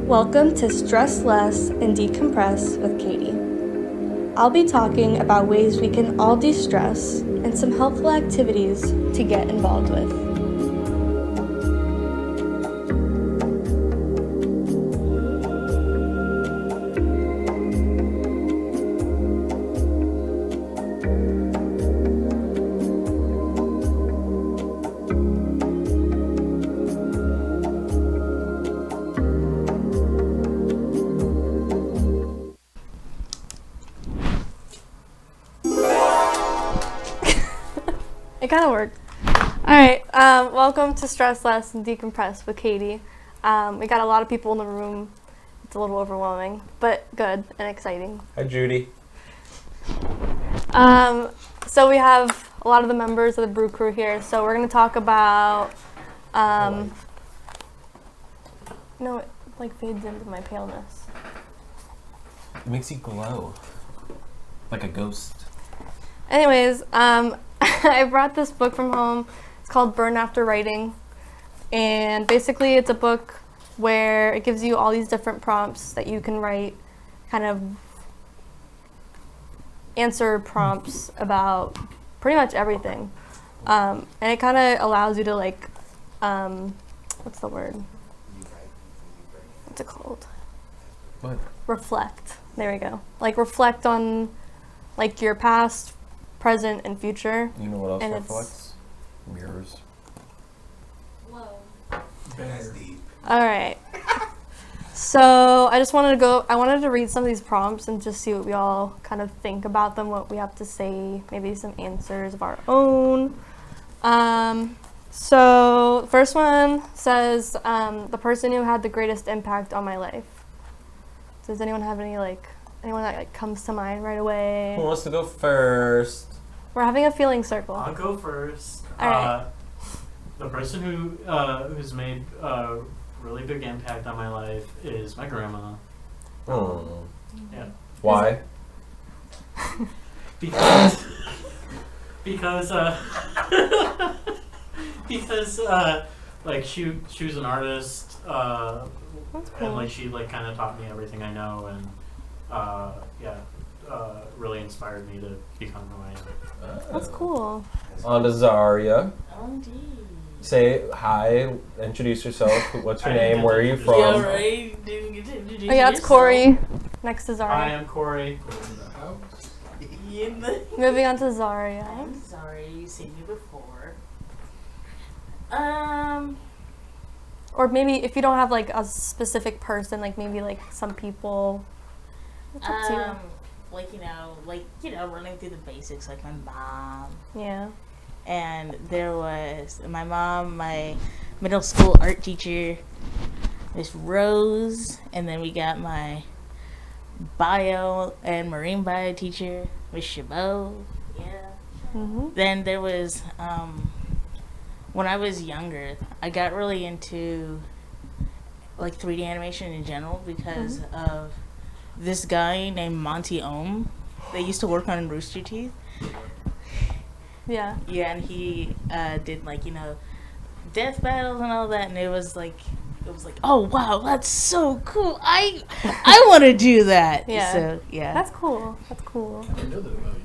Welcome to Stress Less and Decompress with Katie. I'll be talking about ways we can all de-stress and some helpful activities to get involved with. It kind of worked. All right, welcome to Stress Less and Decompress with Katie. We got a lot of people in the room. It's a little overwhelming, but good and exciting. Hi, Judy. So we have a lot of the members of the Brew Crew here. So we're going to talk about, it like fades into my paleness. It makes you glow. Like a ghost. Anyways, I brought this book from home. It's called Burn After Writing. And basically it's a book where it gives you all these different prompts that you can write, kind of answer prompts about pretty much everything. And it kind of allows you to what's the word? What's it called? What? Reflect. There we go. Like reflect on like your past, present, and future. You know what else and reflects? Mirrors. Whoa. That's deep. All right. So I wanted to read some of these prompts and just see what we all kind of think about them, what we have to say, maybe some answers of our own. So the first one says, the person who had the greatest impact on my life. Does anyone have anyone that comes to mind right away? Who wants to go first? We're having a feeling circle. I'll go first. All right. The person who's made a really big impact on my life is my grandma. Oh. Yeah. Why? Because she was an artist. That's cool. And she kind of taught me everything I know, and really inspired me to become who I am. That's cool. On to Zaria. Oh, indeed. Say hi, introduce yourself. What's your I name? didn't Where are you get to from? Yeah, right. Oh yeah, it's Corey. Next to I Zaria. am Corey. Moving on to Zaria. I'm sorry, you've seen me before. Or maybe if you don't have like a specific person, like maybe like some people. It's up to you. Running through the basics, like my mom. Yeah. And there was my mom, my middle school art teacher, Miss Rose, and then we got my bio and marine bio teacher, Miss Chabot. Yeah. Mhm. Then there was, when I was younger, I got really into like 3D animation in general because of this guy named Monty Ohm. They used to work on Rooster Teeth. Yeah. Yeah, and he did death battles and all that, and it was like, oh wow, that's so cool. I want to do that. Yeah. So yeah. That's cool. That's cool. I didn't know that about you.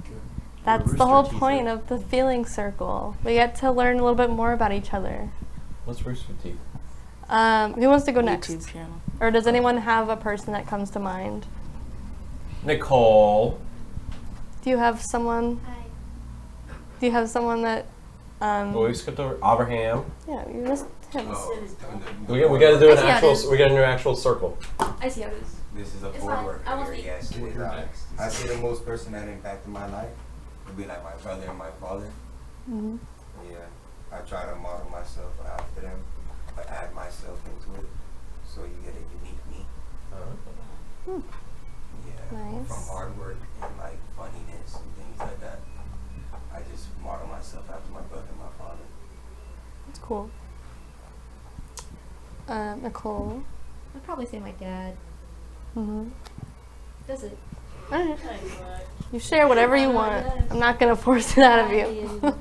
Okay. That's the whole point of the feeling circle. We get to learn a little bit more about each other. What's Rooster Teeth? Who wants to go next? YouTube channel. Or does anyone have a person that comes to mind? Nicole. Do you have someone? Hi. Do you have someone that? We skipped over Abraham. Yeah, you missed him. Oh, We got to do an I see how it actual. is. We got to do an actual circle. I see how it is. this is a It's board fine. worker I will here, speak. yes. I say the most person that impacted my life would be like my brother and my father. Mm-hmm. Yeah, I try to model myself after them, but add myself into it, so you get a unique me. Yeah, Nice. from hard work and like funniness and things like that. I just model myself after my brother and my father. That's cool. Nicole. I'd probably say my dad. Mm-hmm. Does it? Alright. You share whatever you want. I'm not gonna force it out of you.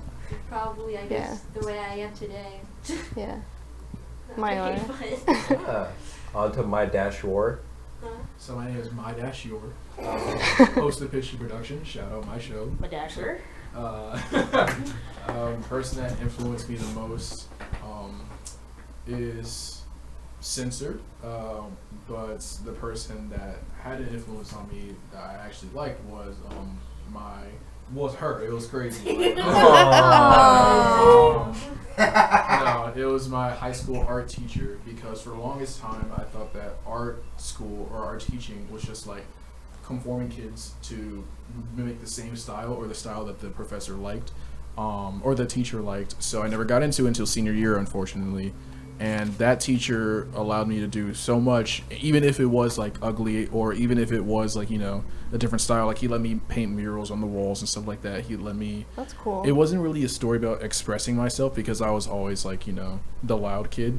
Probably, I guess, the way I am today. Yeah. Not My very honor. fun. Yeah. On to my dash war. So my name is My Dash Your. Host of Picture Production. Shout out my show. My dasher. Person that influenced me the most is censored, but the person that had an influence on me that I actually liked was her. It was crazy. Like, no, it was my high school art teacher, because for the longest time I thought that art school or art teaching was just like conforming kids to mimic the same style or the style that the professor liked, or the teacher liked. So I never got into it until senior year, unfortunately. And that teacher allowed me to do so much, even if it was like ugly, or even if it was like, a different style. Like he let me paint murals on the walls and stuff like that. He let me. That's cool. It wasn't really a story about expressing myself, because I was always like, the loud kid.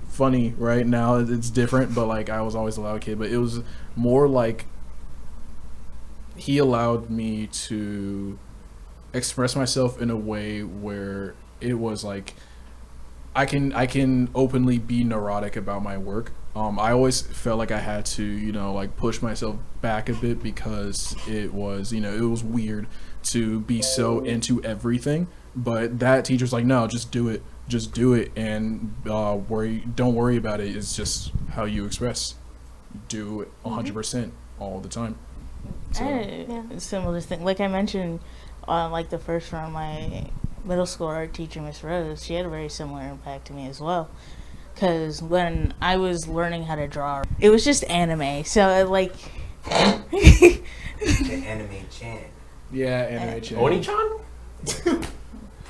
Funny, right? Now it's different, but like I was always a loud kid. But it was more like he allowed me to express myself in a way where it was like I can openly be neurotic about my work. I always felt like I had to, like push myself back a bit, because it was, it was weird to be so into everything. But that teacher's like, no, just do it, and don't worry about it. It's just how you express. Do it 100% all the time. So. A similar thing. Like I mentioned on like the first round, my middle school art teacher, Miss Rose, she had a very similar impact to me as well. Because when I was learning how to draw, it was just anime. So like The anime chan. Yeah, anime chan. Oni-chan?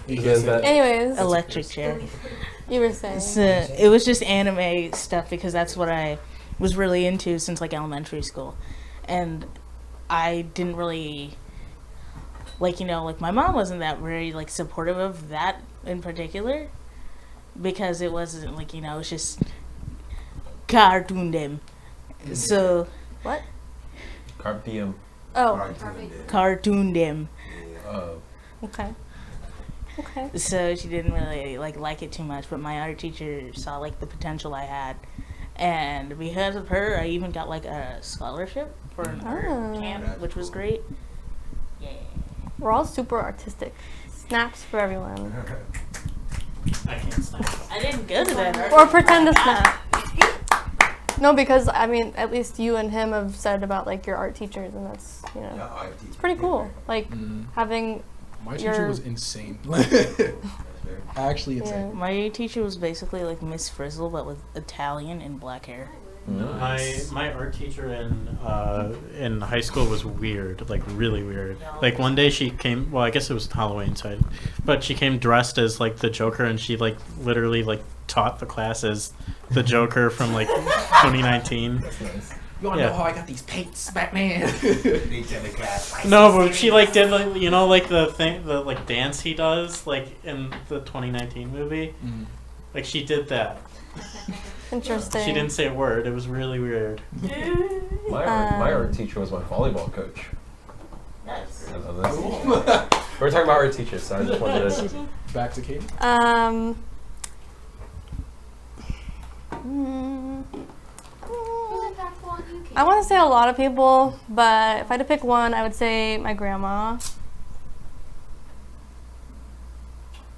You can't say- Anyways, electric chair. you were saying. So it was just anime stuff, because that's what I was really into since like elementary school. And I didn't really like my mom wasn't that very like supportive of that in particular, because it wasn't like it was just cartoon them. So What? Carp diem. Oh, cartoon them. okay. Okay. So she didn't really like it too much, but my art teacher saw like the potential I had, and because of her I even got like a scholarship for an art camp, which was great. Yeah. We're all super artistic. Snaps for everyone. I can't snap. I didn't go to that art. Or pretend to snap. No, because I mean, at least you and him have said about like your art teachers, and that's it's pretty cool. Like having my teacher was insane. Actually insane. My teacher was basically like Miss Frizzle, but with Italian and black hair. Nice. My art teacher in high school was weird, like really weird. Like one day she came, well I guess it was Halloween side, but she came dressed as like the Joker, and she like literally like taught the class as the Joker from like 2019. That's nice. You wanna know how I got these paints, Batman? They tell the class. No, but she like did like like the like dance he does like in the 2019 movie. Like she did that. interesting. She didn't say a word. It was really weird. My art teacher was my volleyball coach. Nice. I love this. We're talking about art teachers, so I just wanted to. Back to Kate. I want to say a lot of people, but if I had to pick one, I would say my grandma.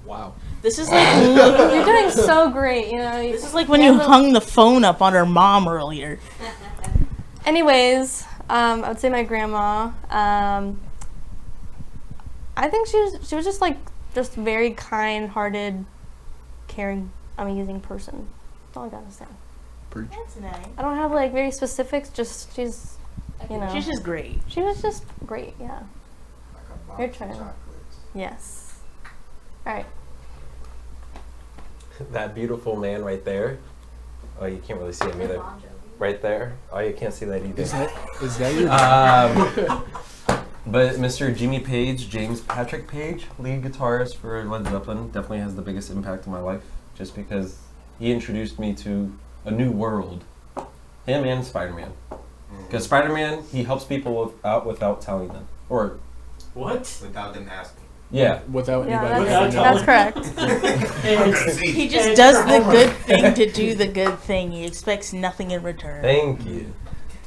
Wow. This is like You're doing so great, this is like when you hung the phone up on her mom earlier. Anyways, I would say my grandma. I think she was just very kind-hearted, caring, amazing person. That's all I gotta say. Preach. That's nice. I don't have like very specifics. Just she's She's just great. She was just great. Yeah. Like a box Your of turn. chocolates. Yes. All right. That beautiful man right there. Oh, you can't really see him either. Right there. Oh, you can't see that either. Is that your But Mr. Jimmy Page, James Patrick Page, lead guitarist for Led Zeppelin, definitely has the biggest impact on my life, just because he introduced me to a new world. Him and Spider-Man. Because Spider-Man, he helps people out without telling them. Or What? Without them asking. Yeah. Without Yeah, anybody. that's, Without that's telling- correct. He just does the good thing to do the good thing. He expects nothing in return. Thank you.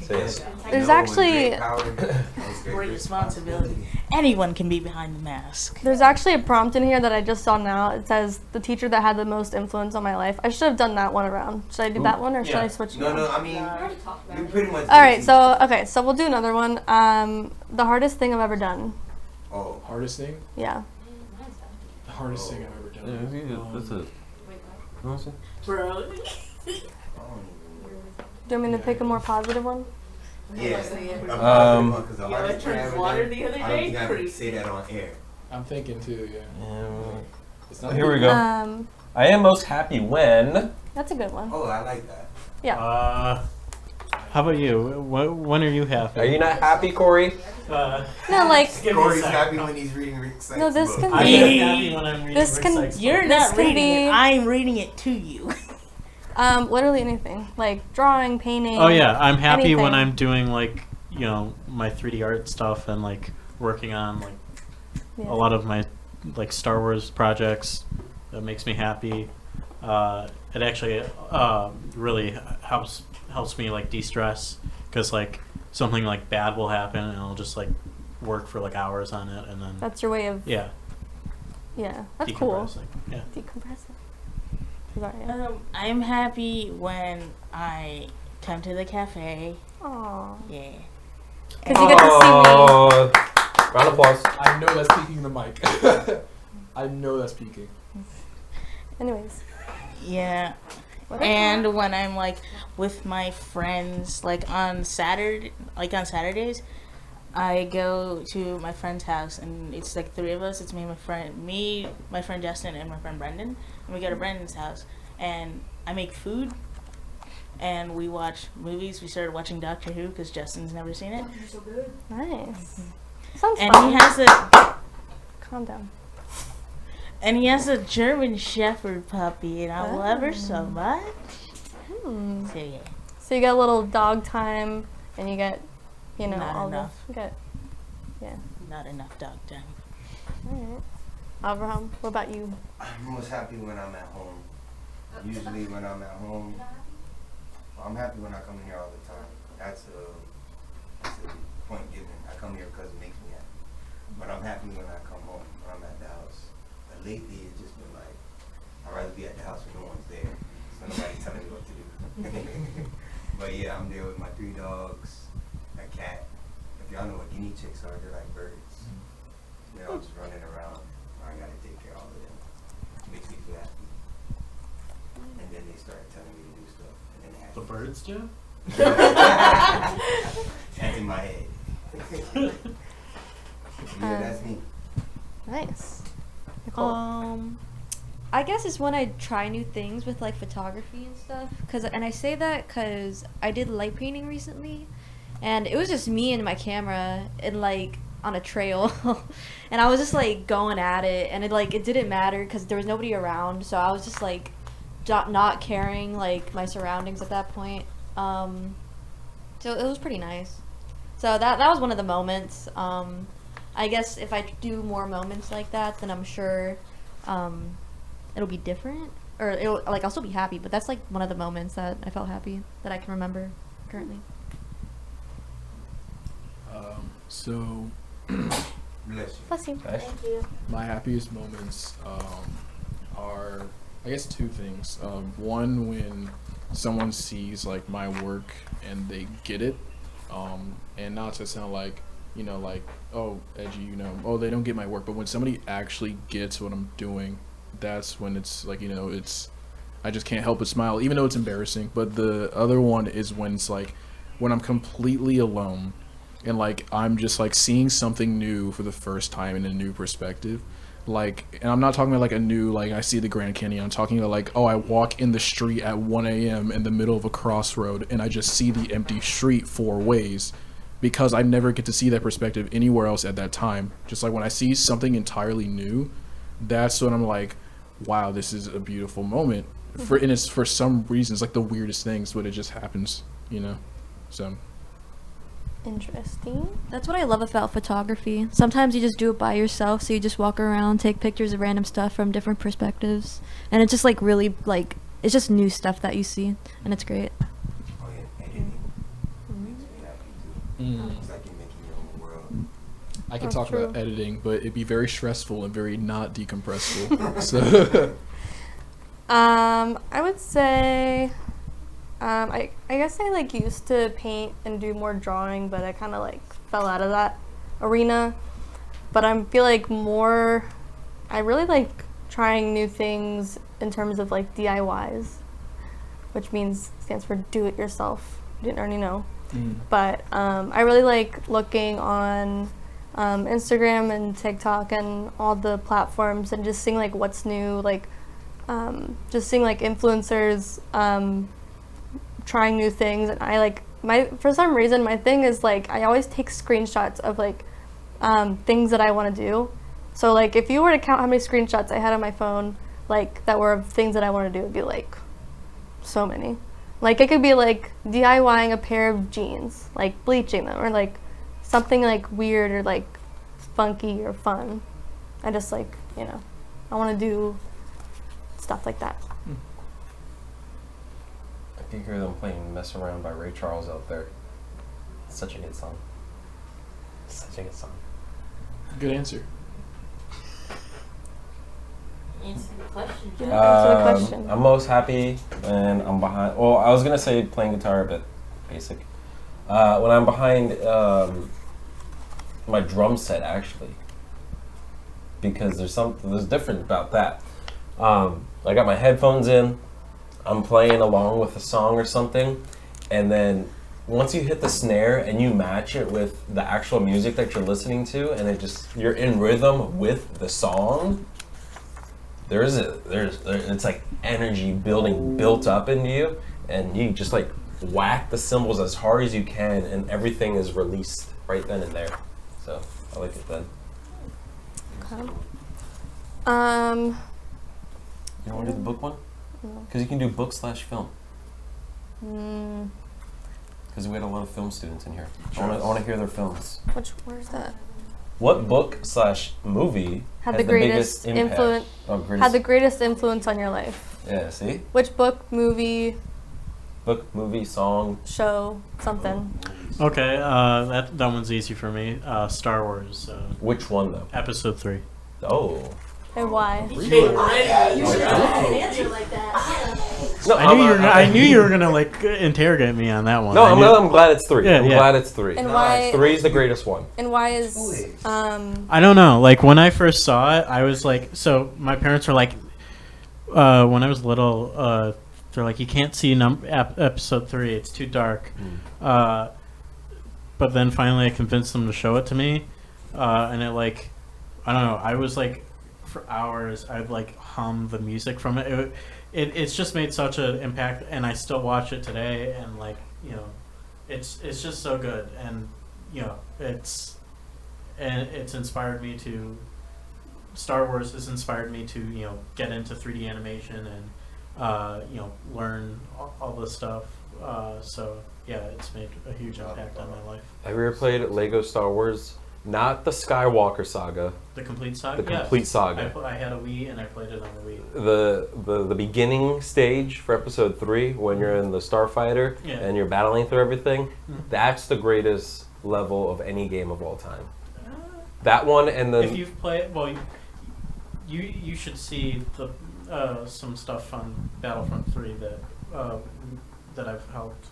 So, yes. There's No, with actually- great power comes Great responsibility. Anyone can be behind the mask. There's actually a prompt in here that I just saw now. It says the teacher that had the most influence on my life. I should have done that one around. Should I do that one or should Yeah. I switch? No, it no, up? I mean, We already talked about we it. pretty much. All right. So we'll do another one. The hardest thing I've ever done. Oh, Hardest thing? Yeah. Mine's done. The hardest thing I've ever done. That's it. Wait, what? You know what I'm saying? Bro. I don't even. Do you want me to pick a more positive one? Yeah. Because the Yeah, I hardest thing I turned ever water done, the other I don't day. think I would Crazy. say that on air. I'm thinking too, yeah. It's not Here we go. I am most happy when. That's a good one. Oh, I like that. How about you? When are you happy? Are you not happy, Corey? No, like give me a Corey's sec. happy when he's reading Rick Sykes' No, this book. can I'm be- happy when I'm reading This Rick can- Sykes' You're book. This not can reading be- it. I'm reading it to you. literally anything, like drawing, painting. Oh yeah, I'm happy when anything. I'm doing like my 3D art stuff and like working on like Yeah. a lot of my like Star Wars projects. That makes me happy. It actually really helps me like de-stress because like something like bad will happen and I'll just like work for like hours on it and then That's your way of. yeah, Yeah, that's cool. decompressing. Yeah. Decompressing. Sorry. I'm happy when I come to the cafe. Aww. Yeah. Because you get to see me. Round of applause. I know that's peaking the mic. I know that's peaking. Anyways. Yeah. What else? And when I'm like with my friends, like on Saturdays, I go to my friend's house and it's like three of us. It's me, my friend Justin, and my friend Brendan. And we go to Brendan's house and I make food and we watch movies. We started watching Doctor Who because Justin's never seen it. You're so good. Nice. Sounds And fun. he has a Calm down. German Shepherd puppy, and I love her so much. Hmm. So yeah. So you get a little dog time, and you get, Not all enough. the. You get. Yeah. Not enough dog time. All right. Abraham, what about you? I'm most happy when I'm at home. Usually when I'm at home, I'm happy when I come here all the time. That's a point given. I come here because it makes me happy. But I'm happy when I come home, when I'm at the house. But lately it's just been like, I'd rather be at the house when no one's there. So nobody's telling me what to do. But yeah, I'm there with my 3 dogs, a cat. If y'all know what guinea chicks are, they're like birds. They're all just running around. I gotta take care of all of them. Makes me feel happy. And then they start telling me to do stuff. And then they have The birds do? That's in my head. Yeah, that's me. Nice. Nicole. I guess it's when I try new things with like photography and stuff. And I say that because I did light painting recently, and it was just me and my camera and like on a trail, and I was just like going at it, and it didn't matter because there was nobody around, so I was just like not caring like my surroundings at that point. So it was pretty nice. So that was one of the moments. I guess if I do more moments like that, then I'm sure it'll be different, or I'll still be happy. But that's like one of the moments that I felt happy that I can remember currently. So Bless you. Bless you. Nice. my happiest moments are, I guess, 2 things. One, when someone sees like my work and they get it, and not to sound like, like, oh, edgy, oh, they don't get my work, but when somebody actually gets what I'm doing, that's when it's like, I just can't help but smile, even though it's embarrassing. But the other one is when it's like, when I'm completely alone and like I'm just like seeing something new for the first time in a new perspective. Like, and I'm not talking about like a new, like I see the Grand Canyon. I'm talking about like, oh, I walk in the street at 1 a.m. in the middle of a crossroad and I just see the empty street 4 ways, because I never get to see that perspective anywhere else at that time. Just like when I see something entirely new, that's when I'm like, wow, this is a beautiful moment. And it's for some reason, it's like the weirdest things, but it just happens, So Interesting. That's what I love about photography. Sometimes you just do it by yourself, so you just walk around, take pictures of random stuff from different perspectives, and it's just like really like it's just new stuff that you see, and it's great. Oh yeah, editing makes me happy too. It's like you're making your own world. I can That's talk about true. editing, but it'd be very stressful and very not decompressful. So I would say, I guess I like used to paint and do more drawing, but I kind of like fell out of that arena. But I feel like I really like trying new things in terms of like DIYs, which stands for do it yourself. Didn't already know. But I really like looking on Instagram and TikTok and all the platforms and just seeing like what's new, like just seeing like influencers trying new things. And I like for some reason my thing is like I always take screenshots of like things that I want to do. So like if you were to count how many screenshots I had on my phone like that were of things that I want to do, it'd be like so many. Like it could be like DIYing a pair of jeans, like bleaching them, or like something like weird or like funky or fun. I just like, I want to do stuff like that. I can hear them playing Mess Around by Ray Charles out there. It's such a good song. Such a good song. good answer. Answer the question, Yeah. Jeff. Answer the question. I'm most happy when I'm behind. Well, I was gonna say playing guitar, but basic. When I'm behind my drum set, actually, because there's different about that. I got my headphones in. I'm playing along with a song or something, and then once you hit the snare and you match it with the actual music that you're listening to, and you're in rhythm with the song. It's like energy built up into you, and you just like whack the cymbals as hard as you can, and everything is released right then and there. So I like it then. Okay. You want to do the book one? Because you can do book/film. Because we had a lot of film students in here. I want to hear their films. Where's that? What book/movie Had has the greatest impact? influence. Had the greatest influence on your life. Yeah, see? Which book, movie, Book, movie, song. show, something? Okay, that one's easy for me. Star Wars, Which one though? Episode 3. Oh. And why? No, I knew you were gonna like interrogate me on that one. No, I knew- I'm glad it's 3. Yeah, I'm yeah. glad it's 3. And why? 3 is the greatest one. And why is I don't know. Like when I first saw it, I was like, so my parents were like, when I was little, they're like, you can't see episode 3. It's too dark. But then finally, I convinced them to show it to me, and it like, I don't know. I was like, for hours, I'd like hum the music from it. It's just made such an impact, and I still watch it today, and like it's just so good, and it's inspired me to. Star Wars has inspired me to get into 3D animation and learn all this stuff. So yeah, it's made a huge impact on my life. Have you ever played Lego Star Wars? Not the Skywalker saga. The complete saga. The complete saga. I had a Wii and I played it on the Wii. The beginning stage for episode 3 when you're in the starfighter and you're battling through everything. That's the greatest level of any game of all time. That one and then if you've played, well, you should see the some stuff on Battlefront 3 that I've helped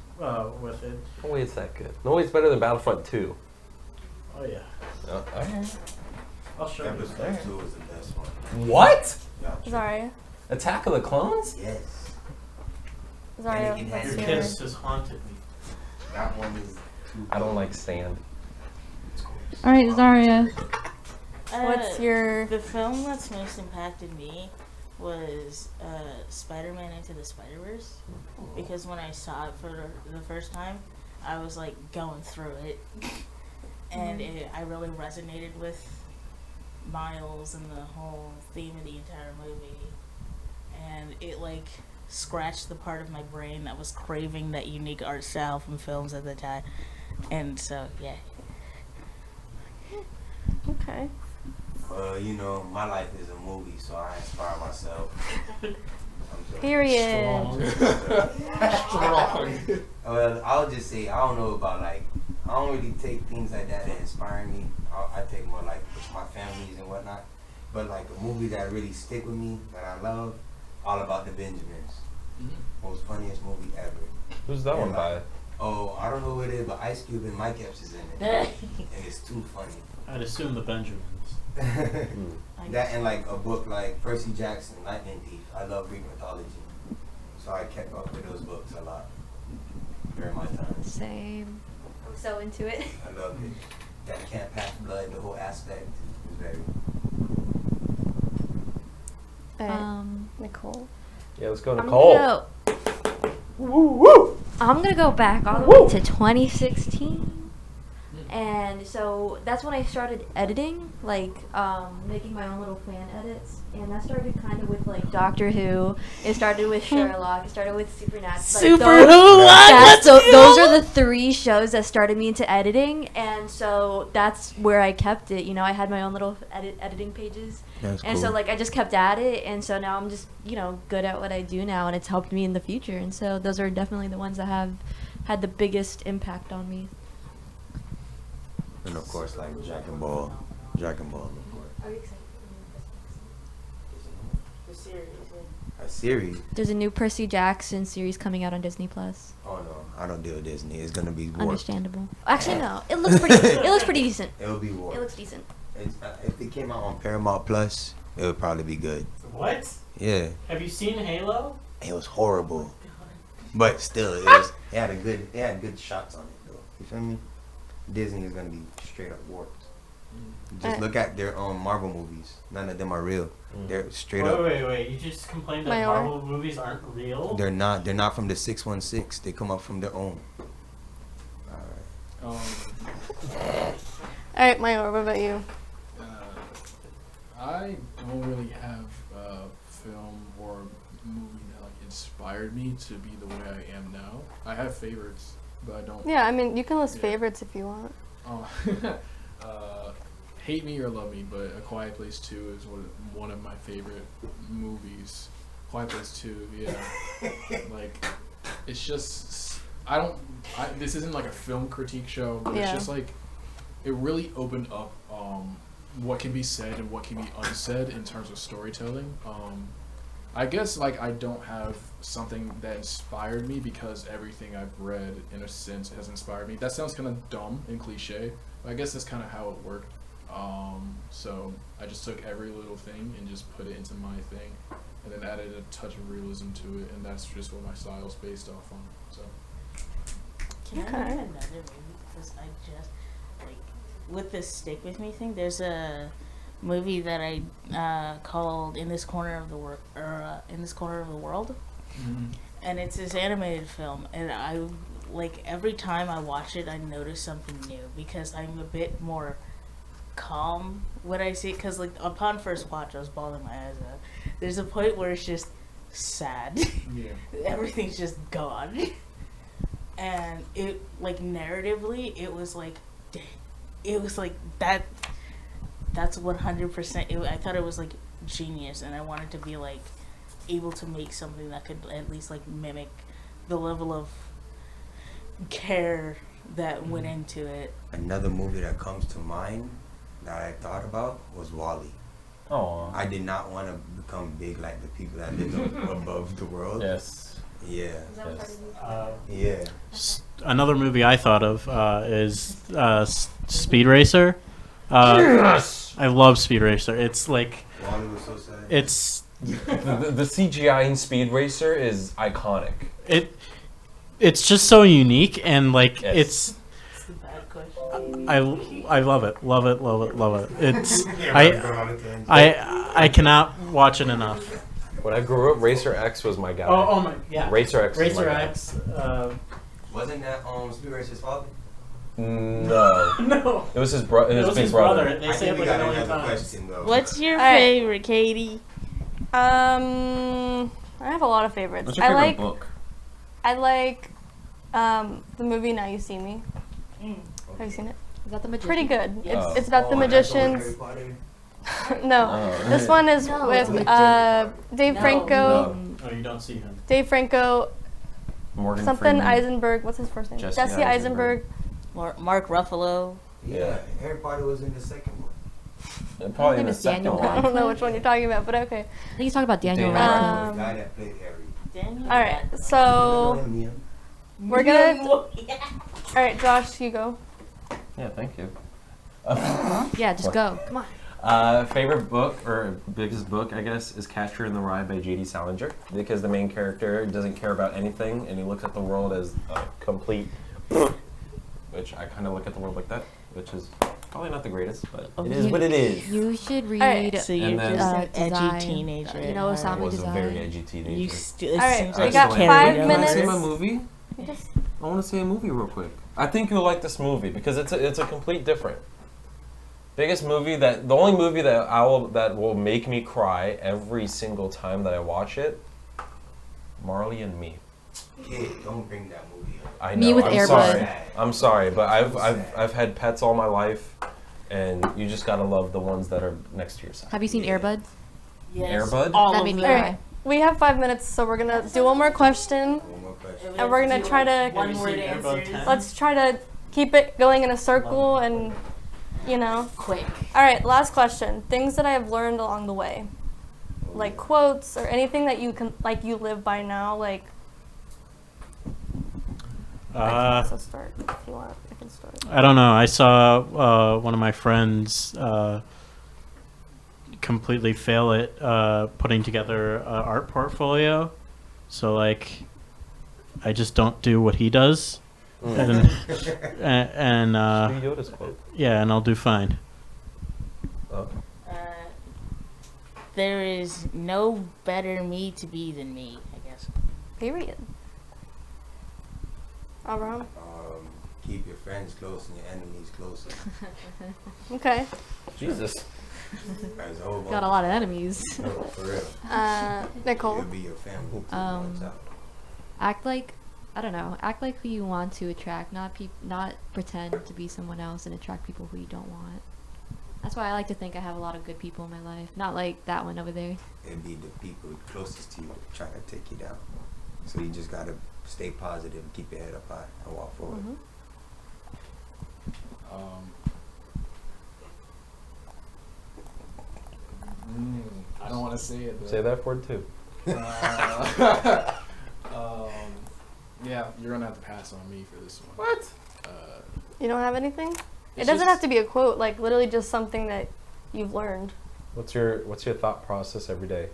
with it. no way it's that good. No way it's better than Battlefront 2. Oh yeah. I'll show you. Episode 2 is the best one. What? Zaria? Attack of the Clones? Yes. Zaria, And it what's has Your your... kiss has haunted me. That one is too I don't like sand. All right, Zaria. Uh, What's your... The film that's most impacted me was Spider-Man Into the Spider-Verse, because when I saw it for the first time, I was like going through it, and I really resonated with Miles and the whole theme of the entire movie, and it like scratched the part of my brain that was craving that unique art style from films at the time, And so, yeah. Okay. You know, my life is a movie, so I inspire myself. I'm joking. Period. Well, I'll just say I don't know about like I don't really take things like that inspire me. I take more like with my families and whatnot. But like a movie that really stick with me that I love, All About the Benjamins. Most funniest movie ever. Who's that And one by? like, oh, I don't know who it is, but Ice Cube and Mike Epps is in it, and it's too funny. I'd assume the Benjamins. That and like a book like Percy Jackson, Lightning Thief. I love Greek mythology, so I kept up with those books a lot during my time. Same. I'm so into it. I loved it. That Camp Half Blood, the whole aspect was very. Nicole. Yeah, let's go, I'm Nicole. gonna go back all the way to 2016. And so that's when I started editing, like making my own little fan edits. And that started kind of with like Doctor Who. It started with Sherlock. It started with Supernatural. Those are the 3 shows that started me into editing. And so that's where I kept it. You know, I had my own little editing pages. That's And so like I just kept at it. And so now I'm just, you know, good at what I do now. And it's helped me in the future. And so those are definitely the ones that have had the biggest impact on me. And of course, like Jack and Ball. Are you excited? The series. A series? There's a new Percy Jackson series coming out on Disney Plus. Oh no, I don't deal with Disney. It's gonna be warped. Understandable. Actually, no. It looks pretty. It looks pretty decent. It'll be warped. It looks decent. If it came out on Paramount Plus, it would probably be good. What? Yeah, Have you seen Halo? it was horrible, but still, it had good shots on it though. You feel me? Disney is gonna be straight up warped. Just look at their Marvel movies. None of them are real. They're straight up. Wait. You just complained that Mayor. Marvel movies aren't real? They're not. They're not from the 616. They come up from their own. All right. All right, Mayor, what about you? I don't really have a film or movie that like inspired me to be the way I am now. I have favorites, but I don't. Yeah, I mean, you can list Yeah. favorites if you want. Hate Me or Love Me, but A Quiet Place 2 is one of my favorite movies. Quiet Place 2, yeah. Like, it's just, this isn't like a film critique show, but it's Yeah. just like, it really opened up what can be said and what can be unsaid in terms of storytelling. I guess like I don't have something that inspired me because everything I've read in a sense has inspired me. That sounds kind of dumb and cliche, but I guess that's kind of how it worked. So I just took every little thing and just put it into my thing, and then added a touch of realism to it, and that's just what my style is based off on. So Can I Okay. name another movie? Because I just, like, with this stick with me thing, there's a movie that I called In This Corner of the World, In This Corner of the World. And it's this animated film, and I, like, every time I watch it, I notice something new, because I'm a bit more calm when I see it, because, like, upon first watch, I was bawling my eyes out. There's a point where it's just sad. yeah, Everything's just gone. And it, like, narratively, it was like that. That's 100%. I thought it was like genius, and I wanted to be like able to make something that could at least like mimic the level of care that went into it. Another movie that comes to mind that I thought about was Wall-E. Oh. I did not want to become big like the people that live above the world. Yes. Yeah. Yeah. Another movie I thought of is Speed Racer. Yes! I love Speed Racer. It's like Wall-E was so sad. it's The CGI in Speed Racer is iconic. it's just so unique, and like Yes. it's It's the bad question. I love it. It's Yeah, I cannot watch it enough. When I grew up, Racer X was my guy. Oh my yeah. Racer X. was Racer my guy. X. Wasn't that Speed Racer's father? No. No. It was his brother. It was big his brother. They I say think it we like a got million another times. question though. What's your All right. favorite, Katie? I have a lot of favorites. What's your favorite book? I like the movie Now You See Me. Have you seen it? Is that the magician? Pretty good. Yes. It's about the magicians. No, Oh. this one is No. with Dave No. Franco. Oh, you don't see him. Dave Franco, Morgan something Freeman. Eisenberg. What's his first name? Jesse Eisenberg. Mark Ruffalo. Yeah, everybody was in the second one. And probably in name the is second Daniel one. I don't know which one you're talking about, but okay. I think he's talking about Daniel Daniel Radcliffe. The guy that played Harry. Daniel. All right, You know so him, Liam? we're gonna. All Yeah. right, Josh, you go. Yeah, thank you. Yeah, just go. Come on. Favorite book, or biggest book, I guess, is Catcher in the Rye by J.D. Salinger, because the main character doesn't care about anything, and he looks at the world as a complete, which I kind of look at the world like that, which is probably not the greatest, but it is what it is. You should read. Alright. So you're And then- just an Design. edgy teenager. You know, at Osama heart. I was a Design. very edgy teenager. You still. All right, seems we like got you carry 5 it on. Can I minutes. say my movie? You just- I want to say a movie real quick. I think you'll like this movie because it's a complete different. Biggest movie that the only movie that will make me cry every single time that I watch it. Marley and Me. Kid, don't bring that movie up. I know. Me with I'm Air sorry. Bud. I'm sorry, but I've had pets all my life, and you just gotta love the ones that are next to your side. Have you seen Airbud? Yes. Air Bud? All That of made me them. All cry. right, we have 5 minutes, so we're gonna do one more question. One more question. And we're gonna try to- One word Have you seen Airbud answers. 10? Let's try to keep it going in a circle, and you know. Quick. All right, last question. Things that I have learned along the way, like quotes or anything that you can you live by now. Like I can also start if you want. I can start. I don't know. I saw one of my friends completely fail it putting together an art portfolio. So like, I just don't do what he does, and Steve Yoda's quote. yeah, and I'll do fine. Oh. There is no better me to be than me, I guess. Period. Abraham. Keep your friends close and your enemies closer. Okay. Jesus. There's a whole bunch Got a lot of enemies. No, for real. Nicole. It'll be your family. Too, Um, watch out. Act like, I don't know. Act like who you want to attract, not pretend to be someone else and attract people who you don't want. That's why I like to think I have a lot of good people in my life. Not like that one over there. It'll be the people closest to you trying to take you down. So you just gotta stay positive, keep your head up high, and walk forward. Mhm. I don't want to say it. Though. Say that word too. Yeah, you're gonna have to pass on me for this one. What? You don't have anything? It It's doesn't just- have to be a quote. Like literally just something that you've learned. What's your thought process every day?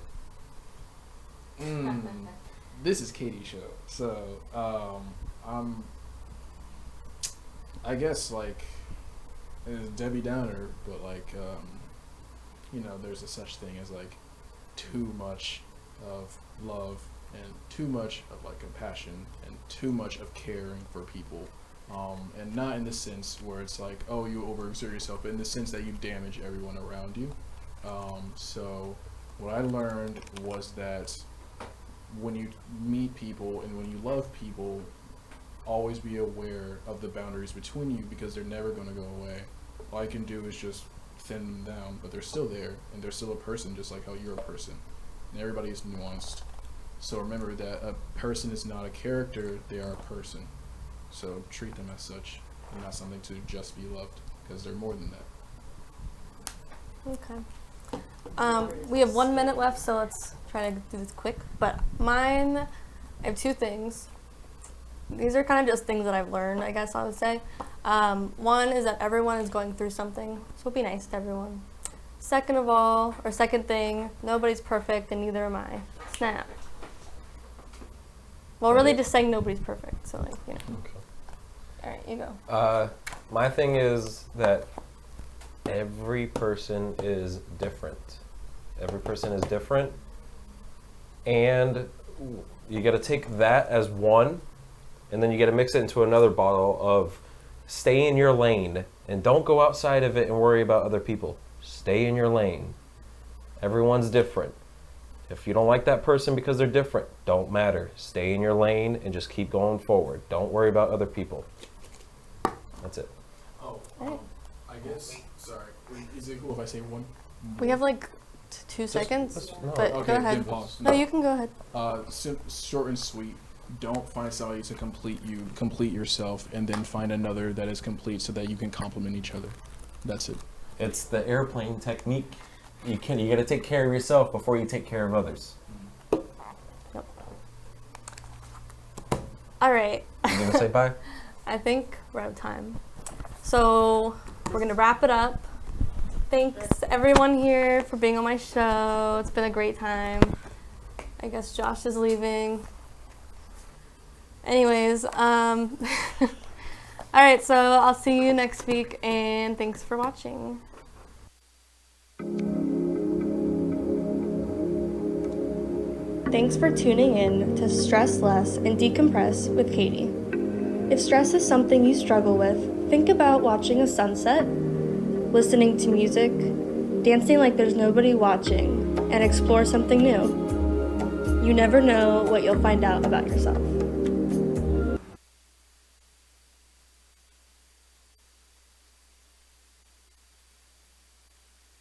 This is Katie's show, so I guess like it's Debbie Downer, but like there's a such thing as like too much of love and too much of like compassion and too much of caring for people, and not in the sense where it's like, oh, you overexert yourself, but in the sense that you damage everyone around you. So what I learned was that when you meet people and when you love people, always be aware of the boundaries between you, because they're never going to go away. All you can do is just thin them down, but they're still there, and they're still a person, just like how you're a person. And everybody is nuanced. So remember that a person is not a character, they are a person. So treat them as such, and not something to just be loved, because they're more than that. Okay. We have 1 minute left, so let's try to do this quick. But mine, I have two things. These are kind of just things that I've learned, I guess I would say. One is that everyone is going through something, so be nice to everyone. Second thing, nobody's perfect and neither am I. Snap. Well, really just saying nobody's perfect, so like, you know. Okay. All right, you go. My thing is that every person is different. Every person is different. And you got to take that as one, and then you got to mix it into another bottle of stay in your lane and don't go outside of it and worry about other people. Stay in your lane. Everyone's different. If you don't like that person because they're different, don't matter. Stay in your lane and just keep going forward. Don't worry about other people. That's it. Oh, Alright. I guess. Sorry. Is it cool if I say one? We have like 2 seconds, no, but okay, go then ahead. pause. No, you can go ahead. Short and sweet. Don't find somebody to complete you. Complete yourself, and then find another that is complete, so that you can complement each other. That's it. It's the airplane technique. You gotta take care of yourself before you take care of others. All right. You gonna say bye? I think we're out of time. So we're gonna wrap it up. Thanks everyone here for being on my show. It's been a great time. I guess Josh is leaving. Anyways, all right, so I'll see you next week, and thanks for watching. Thanks for tuning in to Stress Less and Decompress with Katie. If stress is something you struggle with, think about watching a sunset, listening to music, dancing like there's nobody watching, and explore something new. You never know what you'll find out about yourself.